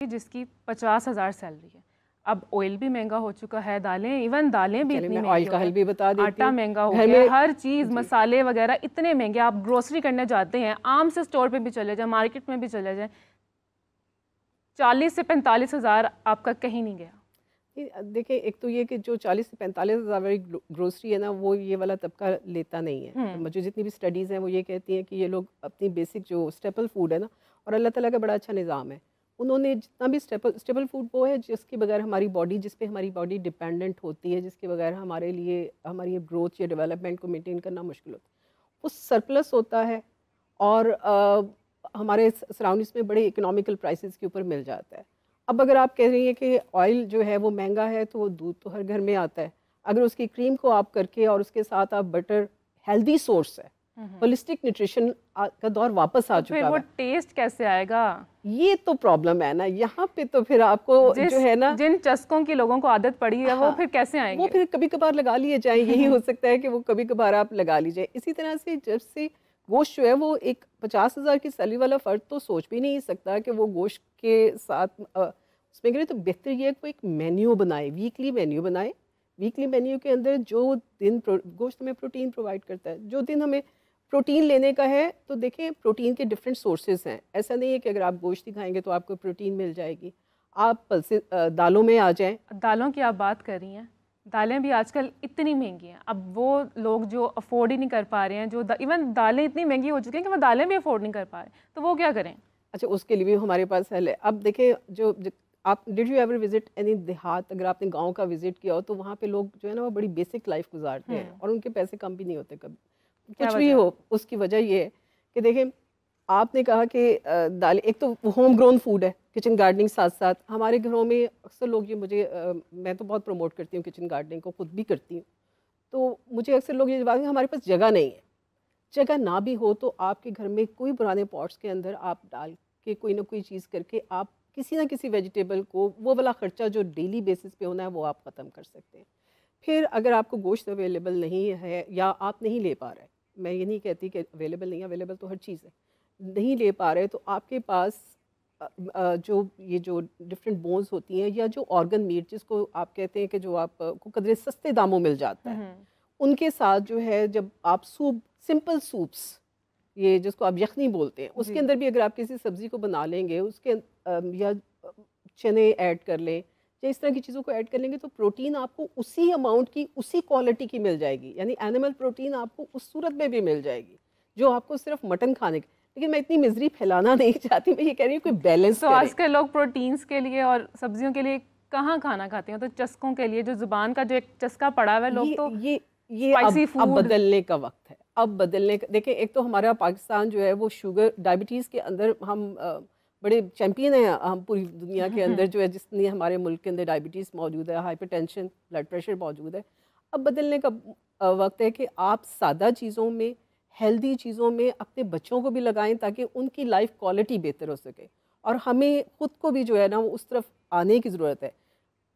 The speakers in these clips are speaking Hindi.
जिसकी 50,000 सैलरी है। अब ऑयल भी महंगा हो चुका है, दालें, इवन दालें भी इतनी ऑयल का हल भी बता देती हूँ, आटा महंगा हो गया, हर चीज़ मसाले वगैरह इतने महंगे। आप ग्रोसरी करने जाते हैं, आम से स्टोर पे भी चले जाए, मार्केट में भी चले जाए, 40 से 45,000 आपका कहीं नहीं गया। देखिए, एक तो ये कि जो 40 से 45,000 वाली ग्रोसरी है ना, वो ये वाला तबका लेता नहीं है। मुझे जितनी भी स्टडीज़ हैं वो ये कहती हैं कि ये लोग अपनी बेसिक जो स्टेपल फूड है ना, और अल्लाह ताला का बड़ा अच्छा निज़ाम है, उन्होंने जितना भी स्टेपल फूड वो है जिसके बगैर हमारी बॉडी, जिस पे हमारी बॉडी डिपेंडेंट होती है, जिसके बगैर हमारे लिए हमारी ग्रोथ या डेवलपमेंट को मेंटेन करना मुश्किल होता है, वो सरप्लस होता है और हमारे सराउंडिंग्स में बड़े इकोनॉमिकल प्राइसेस के ऊपर मिल जाता है। अब अगर आप कह रही हैं कि ऑयल जो है वो महंगा है, तो वो दूध तो हर घर में आता है, अगर उसकी क्रीम को आप करके और उसके साथ आप बटर, हेल्दी सोर्स है, होलिस्टिक न्यूट्रिशन का दौर वापस आ चुका है। वो टेस्ट कैसे आएगा? ये तो प्रॉब्लम है ना यहाँ पे। तो फिर आपको जो है ना, जिन चस्कों की लोगों को आदत पड़ी है, वो फिर कैसे आएंगे? वो फिर कभी कभार लगा लिए जाए, यही हो सकता है कि वो कभी कभार आप लगा लीजिए। इसी तरह से जब से गोश्त जो है वो एक 50,000 की सैलरी वाला फ़र्द तो सोच भी नहीं सकता कि वो गोश्त के साथ उसमें करें। तो बेहतर ये है कि वो एक मेन्यू बनाए, वीकली मेन्यू बनाए। वीकली मेन्यू के अंदर जो दिन गोश्त हमें प्रोटीन प्रोवाइड करता है, जो दिन हमें प्रोटीन लेने का है, तो देखें प्रोटीन के डिफरेंट सोर्सेज हैं। ऐसा नहीं है कि अगर आप गोश्त ही खाएंगे तो आपको प्रोटीन मिल जाएगी। आप दालों में आ जाएं। दालों की आप बात कर रही हैं, दालें भी आजकल इतनी महंगी हैं। अब वो लोग जो अफोर्ड ही नहीं कर पा रहे हैं, जो इवन दालें इतनी महंगी हो चुकी हैं कि वो दालें भी अफोर्ड नहीं कर पा रहे, तो वो क्या करें? अच्छा, उसके लिए भी हमारे पास हल है। अब देखें, जो आप did you ever visit any देहात, अगर आपने गांव का विजिट किया हो तो वहाँ पे लोग जो है ना वो बड़ी बेसिक लाइफ गुजारते हैं और उनके पैसे कम भी नहीं होते कभी, कुछ भी हो। उसकी वजह ये है कि देखें, आपने कहा कि दाल एक तो होम ग्रोन फूड है, किचन गार्डनिंग साथ साथ हमारे घरों में अक्सर लोग ये मैं तो बहुत प्रमोट करती हूँ किचन गार्डनिंग को, खुद भी करती हूँ। तो मुझे अक्सर लोग ये जवाब, हमारे पास जगह नहीं है। जगह ना भी हो तो आपके घर में कोई पुराने पॉट्स के अंदर आप डाल के कोई ना कोई चीज़ करके आप किसी ना किसी वेजिटेबल को, वो वाला ख़र्चा जो डेली बेसिस पे होना है वो आप ख़त्म कर सकते हैं। फिर अगर आपको गोश्त अवेलेबल नहीं है या आप नहीं ले पा रहे, मैं ये नहीं कहती कि अवेलेबल नहीं है, अवेलेबल तो हर चीज़ है, नहीं ले पा रहे, तो आपके पास जो ये जो डिफरेंट बोन्स होती हैं या जो ऑर्गन मीट जिसको आप कहते हैं कि जो आपको कदरे सस्ते दामों मिल जाता है, उनके साथ जो है जब आप सूप, सिंपल सूप्स, ये जिसको आप यखनी बोलते हैं, उसके अंदर भी अगर आप किसी सब्ज़ी को बना लेंगे, उसके या चने ऐड कर लें या इस तरह की चीज़ों को ऐड कर लेंगे, तो प्रोटीन आपको उसी अमाउंट की, उसी क्वालिटी की मिल जाएगी। यानी एनिमल प्रोटीन आपको उस सूरत में भी मिल जाएगी जो आपको सिर्फ मटन खाने की। लेकिन मैं इतनी मिजरी फैलाना नहीं चाहती, मैं ये कह रही हूँ कोई बैलेंस। तो आजकल लोग प्रोटीन्स के लिए और सब्जियों के लिए कहाँ खाना खाते हैं? तो चस्कों के लिए, जो जुबान का जो एक चस्का पड़ा हुआ है, लोग तो ये अब बदलने का वक्त है। अब बदलने का, देखें, एक तो हमारा पाकिस्तान जो है वो शुगर, डायबिटीज़ के अंदर हम बड़े चैंपियन हैं, हम पूरी दुनिया के अंदर जो है, जितनी हमारे मुल्क के अंदर डायबिटीज़ मौजूद है, हाइपरटेंशन, ब्लड प्रेशर मौजूद है। अब बदलने का वक्त है कि आप सादा चीज़ों में, हेल्दी चीज़ों में अपने बच्चों को भी लगाएं ताकि उनकी लाइफ क्वालिटी बेहतर हो सके। और हमें ख़ुद को भी जो है ना वो उस तरफ आने की ज़रूरत है।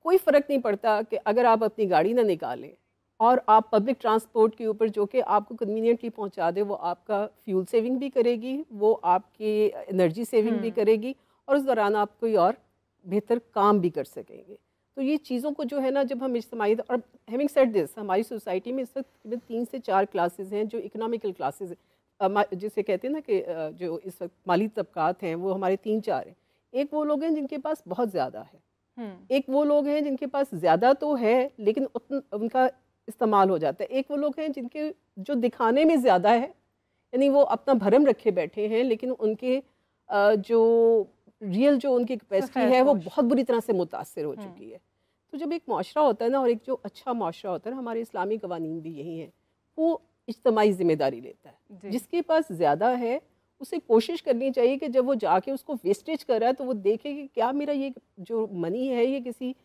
कोई फ़र्क नहीं पड़ता कि अगर आप अपनी गाड़ी ना निकालें और आप पब्लिक ट्रांसपोर्ट के ऊपर जो कि आपको कन्वीनियंटली पहुंचा दे, वो आपका फ्यूल सेविंग भी करेगी, वो आपकी एनर्जी सेविंग भी करेगी और उस दौरान आप कोई और बेहतर काम भी कर सकेंगे। तो ये चीज़ों को जो है ना, जब हम इज्तिमाई, और हैविंग सेड दिस, हमारी सोसाइटी में इस वक्त 3 से 4 क्लासेस हैं जो इकोनॉमिकल क्लासेस हैं, जिसे कहते हैं ना कि जो इस वक्त माली तबकात हैं, वो हमारे 3-4 हैं। एक वो लोग हैं जिनके पास बहुत ज़्यादा है, एक वो लोग हैं जिनके पास ज़्यादा तो है लेकिन उनका इस्तेमाल हो जाता है, एक वो लोग हैं जिनके जो दिखाने में ज़्यादा है, यानी वो अपना भरम रखे बैठे हैं, लेकिन उनके जो रियल जो उनकी कैपेसिटी है वो बहुत बुरी तरह से मुतासर हो चुकी है। तो जब एक माशरा होता है ना, और एक जो अच्छा माशरा होता है ना, हमारे इस्लामी कवानीन भी यही हैं, वो इज्तिमाई जिम्मेदारी लेता है। जिसके पास ज़्यादा है उसे कोशिश करनी चाहिए कि जब वो जाके उसको वेस्टेज कर रहा है तो वो देखे कि क्या मेरा ये जो मनी है ये किसी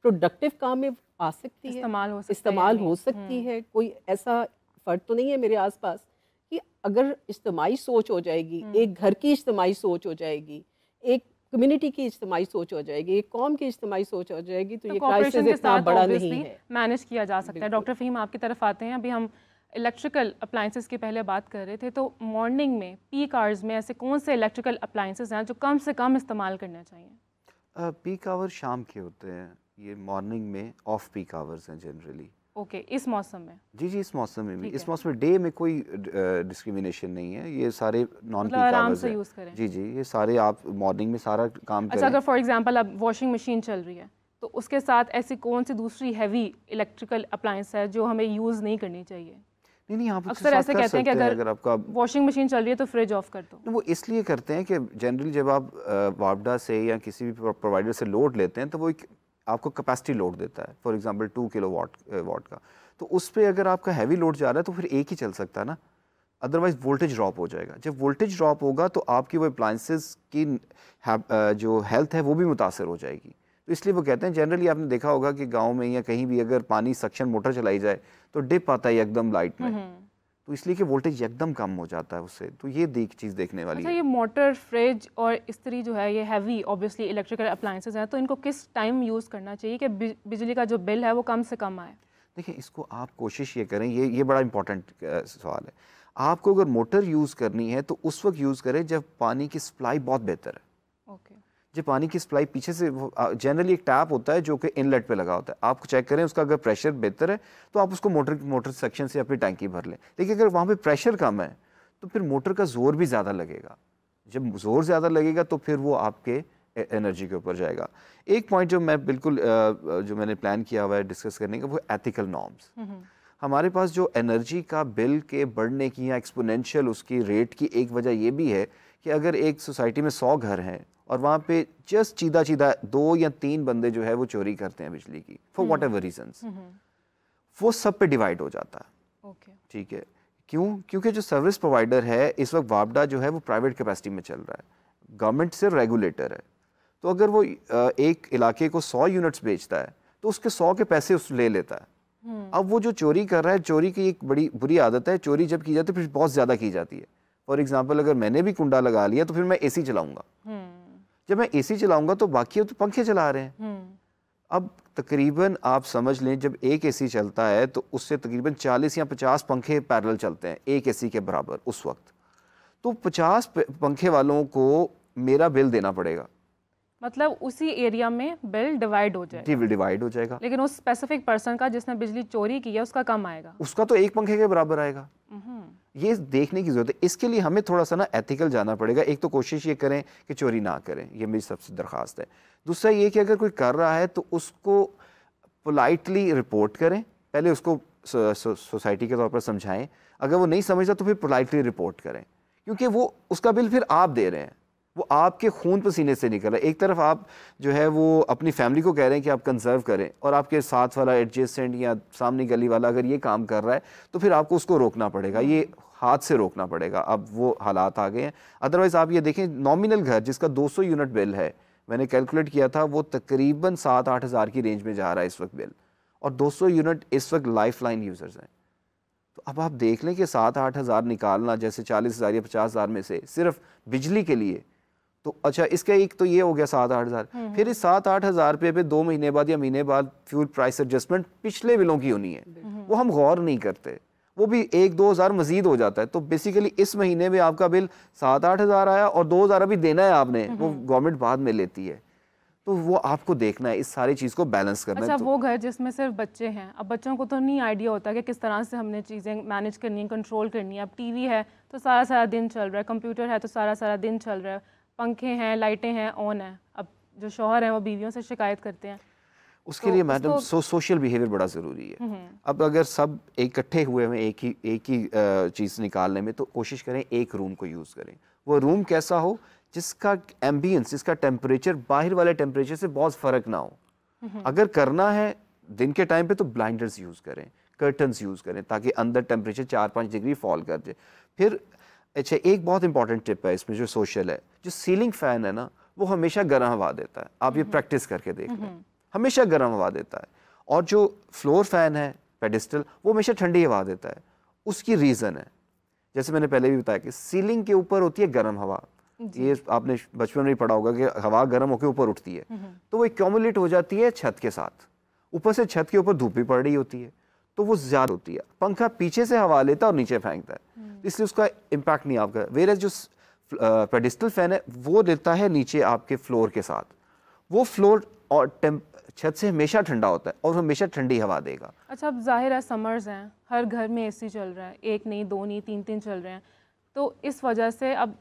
प्रोडक्टिव काम में आ सकती है, इस्तेमाल हो सकती है। कोई ऐसा फ़र्द तो नहीं है मेरे आसपास कि अगर इज्तिमाई सोच हो जाएगी, एक घर की इज्तिमाई सोच हो जाएगी, एक कम्युनिटी की इज्तिमाई सोच हो जाएगी, एक कौम की इज्तिमाई सोच हो जाएगी, तो ये क्राइसिस इतना बड़ा नहीं है, मैनेज किया जा सकता है। डॉक्टर फ़हीम, आपकी तरफ आते हैं। अभी हम इलेक्ट्रिकल अप्लाइंसेस की पहले बात कर रहे थे, तो मॉर्निंग में पीक आवर्स में ऐसे कौन से इलेक्ट्रिकल अप्लाइंसेस हैं जो कम से कम इस्तेमाल करना चाहिए? पीक आवर शाम के होते हैं, ये मॉर्निंग में ऑफ पीक आवर्स हैं जनरली। ओके, इस मौसम में? जी, इस मौसम में भी, इस मौसम में डे में कोई डिस्क्रिमिनेशन नहीं है, ये सारे नॉन पीक आवर्स हैं। यूज़ करें। जी, ये सारे आप मॉर्निंग में सारा काम करें। अच्छा, अगर फॉर एग्जांपल अब वॉशिंग मशीन चल रही है तो उसके साथ ऐसी कौन सी दूसरी हैवी इलेक्ट्रिकल अप्लायंस है जो हमें यूज़ नहीं करनी चाहिए? नहीं, आप अक्सर ऐसे कहते हैं कि अगर आपका वॉशिंग मशीन चल रही है तो फ्रिज ऑफ कर दो। वो इसलिए करते हैं कि जनरली जब आप वापडा से या किसी भी प्रोवाइडर से लोड लेते हैं तो वो एक आपको कैपेसिटी लोड देता है, फॉर एग्जांपल 2 किलोवाट का। तो उस पर अगर आपका हैवी लोड जा रहा है तो फिर एक ही चल सकता है ना, अदरवाइज वोल्टेज ड्रॉप हो जाएगा। जब वोल्टेज ड्रॉप होगा तो आपकी वो अप्लायंसेस की जो हेल्थ है वो भी मुतासर हो जाएगी। तो इसलिए वो कहते हैं, जनरली आपने देखा होगा कि गांव में या कहीं भी अगर पानी सक्शन मोटर चलाई जाए तो डिप आता है एकदम लाइट में, तो इसलिए कि वोल्टेज एकदम कम हो जाता है उससे। तो ये चीज़ देखने वाली है। ये मोटर, फ्रिज और इस्त्री जो है ये हैवी ऑब्वियसली इलेक्ट्रिकल अप्लायंसेस हैं, तो इनको किस टाइम यूज़ करना चाहिए कि बिजली का जो बिल है वो कम से कम आए? देखिए, इसको आप कोशिश ये करें, ये बड़ा इंपॉर्टेंट सवाल है। आपको अगर मोटर यूज़ करनी है तो उस वक्त यूज़ करें जब पानी की सप्लाई बहुत बेहतर है। ओके। जब पानी की सप्लाई पीछे से, जनरली एक टैप होता है जो कि इनलेट पे लगा होता है, आप चेक करें उसका अगर प्रेशर बेहतर है तो आप उसको मोटर सेक्शन से अपनी टैंकी भर लें। लेकिन अगर वहाँ पे प्रेशर कम है तो फिर मोटर का जोर भी ज़्यादा लगेगा। जब जोर ज़्यादा लगेगा तो फिर वो आपके एनर्जी के ऊपर जाएगा। एक पॉइंट जो मैं बिल्कुल जो मैंने प्लान किया हुआ है डिस्कस करने का, वो एथिकल नॉर्म्स। हमारे पास जो एनर्जी का बिल के बढ़ने की या एक्सपोनेंशियल उसकी रेट की एक वजह ये भी है कि अगर एक सोसाइटी में 100 घर हैं और वहाँ पे जस्ट चीदा 2 या 3 बंदे जो है वो चोरी करते हैं बिजली की फॉर वॉट एवर रीजन्स, वो सब पे डिवाइड हो जाता है। ठीक है, क्यों? क्योंकि जो सर्विस प्रोवाइडर है इस वक्त वापडा जो है वो प्राइवेट कैपेसिटी में चल रहा है, गवर्नमेंट सिर्फ रेगुलेटर है। तो अगर वो एक इलाके को 100 यूनिट्स बेचता है तो उसके 100 के पैसे उस ले लेता है। अब वो जो चोरी कर रहा है, चोरी की एक बड़ी बुरी आदत है, चोरी जब की जाती है फिर बहुत ज़्यादा की जाती है। फॉर एग्जांपल, अगर मैंने भी कुंडा लगा लिया तो फिर मैं एसी चलाऊंगा। जब मैं एसी चलाऊंगा तो बाकी तो पंखे चला रहे हैं। अब तकरीबन आप समझ लें जब एक एसी चलता है तो उससे तकरीबन 40 या 50 पंखे पैरेलल चलते हैं एक एसी के बराबर उस वक्त। तो 50 पंखे वालों को मेरा बिल देना पड़ेगा। मतलब उसी एरिया में बिल डिवाइड हो जाएगा। बिल डिवाइड हो जाएगा, लेकिन उस स्पेसिफिक पर्सन का जिसने बिजली चोरी की है उसका कम आएगा, उसका तो एक पंखे के बराबर आएगा। ये देखने की जरूरत है। इसके लिए हमें थोड़ा सा ना एथिकल जाना पड़ेगा। एक तो कोशिश ये करें कि चोरी ना करें, ये मेरी सबसे दरख्वास्त है। दूसरा ये कि अगर कोई कर रहा है तो उसको पोलाइटली रिपोर्ट करें, पहले उसको सोसाइटी के तौर पर समझाएं, अगर वो नहीं समझता तो फिर पोलाइटली रिपोर्ट करें, क्योंकि वो उसका बिल फिर आप दे रहे हैं, वो आपके खून पसीने से निकल रहा है। एक तरफ आप जो है वो अपनी फैमिली को कह रहे हैं कि आप कंजर्व करें, और आपके साथ वाला एडजेसेंट या सामने गली वाला अगर ये काम कर रहा है तो फिर आपको उसको रोकना पड़ेगा, ये हाथ से रोकना पड़ेगा। अब वो हालात आ गए हैं। अदरवाइज आप ये देखें, नॉमिनल घर जिसका 200 यूनिट बिल है, मैंने कैलकुलेट किया था, वो तकरीबन 7-8 हज़ार की रेंज में जा रहा है इस वक्त बिल, और 200 यूनिट इस वक्त लाइफ लाइन यूज़र्स हैं। तो अब आप देख लें कि 7-8 हज़ार निकालना, जैसे 40 हज़ार या 50 हज़ार में से सिर्फ बिजली के लिए, तो अच्छा इसका एक तो ये हो गया 7-8 हज़ार। फिर इस 7-8 हज़ार पे 2 महीने बाद या महीने बाद फ्यूल प्राइस एडजस्टमेंट पिछले बिलों की होनी है, वो हम गौर नहीं करते, वो भी 1-2 हज़ार मजीद हो जाता है। तो बेसिकली इस महीने में आपका बिल 7-8 हज़ार आया और 2 हज़ार अभी देना है आपने, वो गवर्नमेंट बाद में लेती है। तो वो आपको देखना है, इस सारी चीज़ को बैलेंस करना है। अच्छा, वो घर जिसमें सिर्फ बच्चे हैं, अब बच्चों को तो नहीं आइडिया होता कि किस तरह से हमने चीज़ें मैनेज करनी है, कंट्रोल करनी है। अब टीवी है तो सारा सारा दिन चल रहा है, कंप्यूटर है तो सारा सारा दिन चल रहा है, पंखे हैं, लाइटें हैं, ऑन है। अब जो शौहर हैं वो बीवियों से शिकायत करते हैं। उसके लिए मैडम सोशल बिहेवियर बड़ा ज़रूरी है। अब अगर सब इकट्ठे हुए हैं एक ही चीज़ निकालने में, तो कोशिश करें एक रूम को यूज़ करें। वो रूम कैसा हो जिसका एम्बियंस, जिसका टेम्परेचर बाहर वाले टेम्परेचर से बहुत फ़र्क ना हो। अगर करना है दिन के टाइम पे तो ब्लाइंडर्स यूज़ करें, कर्टन्स यूज़ करें, ताकि अंदर टेम्परेचर 4-5 डिग्री फॉल कर जाए। फिर अच्छा, एक बहुत इंपॉर्टेंट टिप है इसमें जो सोशल है, जो सीलिंग फ़ैन है ना, वो हमेशा गर्म हवा देता है। आप ये प्रैक्टिस करके देख लें, हमेशा गर्म हवा देता है। और जो फ्लोर फैन है पेडिस्टल, वो हमेशा ठंडी हवा देता है। उसकी रीज़न है, जैसे मैंने पहले भी बताया कि सीलिंग के ऊपर होती है गर्म हवा। ये आपने बचपन में ही पढ़ा होगा कि हवा गर्म होकर ऊपर उठती है, तो वो एक्यूमुलेट हो जाती है छत के साथ। ऊपर से छत के ऊपर धूप भी पड़ रही होती है तो वो ज़्यादा होती है। पंखा पीछे से हवा लेता है और नीचे फेंकता है, इसलिए उसका इम्पैक्ट नहीं आपका। वेयर जो पेडिस्टल फैन है वो देता है नीचे आपके फ्लोर के साथ, वो फ्लोर और छत से हमेशा ठंडा होता है और हमेशा ठंडी हवा देगा। अच्छा, अब जाहिर है समर्स हैं, हर घर में एसी चल रहा है, एक नहीं, दो नहीं, तीन तीन चल रहे हैं, तो इस वजह से अब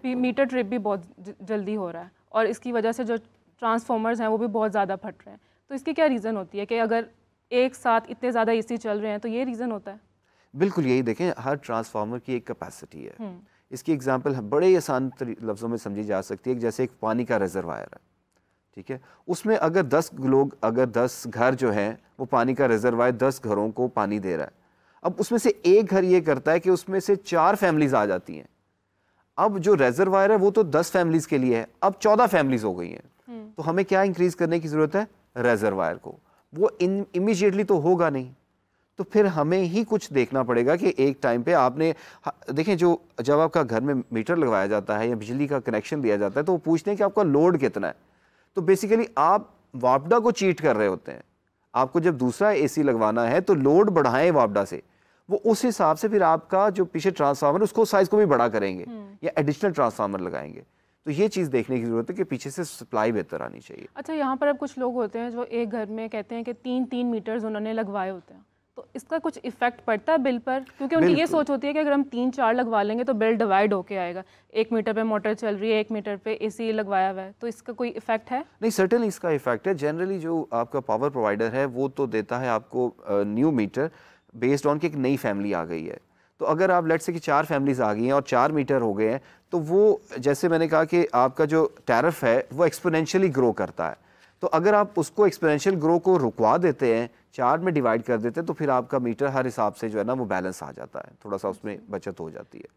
मीटर ट्रिप भी बहुत जल्दी हो रहा है और इसकी वजह से जो ट्रांसफार्मर्स हैं वो भी बहुत ज़्यादा फट रहे हैं। तो इसकी क्या रीज़न होती है कि अगर एक साथ इतने ज़्यादा एसी चल रहे हैं तो ये रीज़न होता है? बिल्कुल यही देखें, हर ट्रांसफार्मर की एक कैपेसिटी है। इसकी एग्जांपल बड़े आसान लफ्ज़ों में समझी जा सकती है, जैसे एक पानी का रिजर्वायर है, ठीक है, उसमें अगर 10 घर जो हैं वो पानी का रिजर्वायर 10 घरों को पानी दे रहा है। अब उसमें से एक घर ये करता है कि उसमें से 4 फैमिलीज आ जाती हैं। अब जो रिजर्वायर है वो तो 10 फैमिलीज के लिए है, अब 14 फैमिलीज हो गई हैं। तो हमें क्या इंक्रीज करने की जरूरत है? रिजर्वायर को। वो इमीडिएटली तो होगा नहीं, तो फिर हमें ही कुछ देखना पड़ेगा कि एक टाइम पे आपने देखें, जो जब आपका घर में मीटर लगवाया जाता है या बिजली का कनेक्शन दिया जाता है तो वो पूछते हैं कि आपका लोड कितना है। तो बेसिकली आप वापडा को चीट कर रहे होते हैं। आपको जब दूसरा एसी लगवाना है तो लोड बढ़ाएं वापडा से, वो उस हिसाब से फिर आपका जो पीछे ट्रांसफार्मर उसको साइज को भी बड़ा करेंगे या एडिशनल ट्रांसफार्मर लगाएंगे। तो ये चीज़ देखने की जरूरत है कि पीछे से सप्लाई बेहतर आनी चाहिए। अच्छा, यहाँ पर अब कुछ लोग होते हैं जो एक घर में कहते हैं कि 3-3 मीटर्स उन्होंने लगवाए होते हैं, तो इसका कुछ इफेक्ट पड़ता है बिल पर? क्योंकि उनकी ये सोच होती है कि अगर हम 3-4 लगवा लेंगे तो बिल डिवाइड होके आएगा, 1 मीटर पे मोटर चल रही है, 1 मीटर पे एसी लगवाया हुआ है, तो इसका कोई इफेक्ट है? नहीं, सर्टेनली इसका इफेक्ट है। जनरली जो आपका पावर प्रोवाइडर है वो तो देता है आपको न्यू मीटर बेस्ड ऑन कि एक नई फैमिली आ गई है। तो अगर आप लेट्स से कि 4 फैमिलीज आ गई हैं और 4 मीटर हो गए हैं, तो वो जैसे मैंने कहा कि आपका जो टैरिफ है वो एक्सपोनेंशियली ग्रो करता है। तो अगर आप उसको एक्सपोनेंशियल ग्रो को रुकवा देते हैं, 4 में डिवाइड कर देते हैं, तो फिर आपका मीटर हर हिसाब से जो है ना वो बैलेंस आ जाता है, थोड़ा सा उसमें बचत हो जाती है।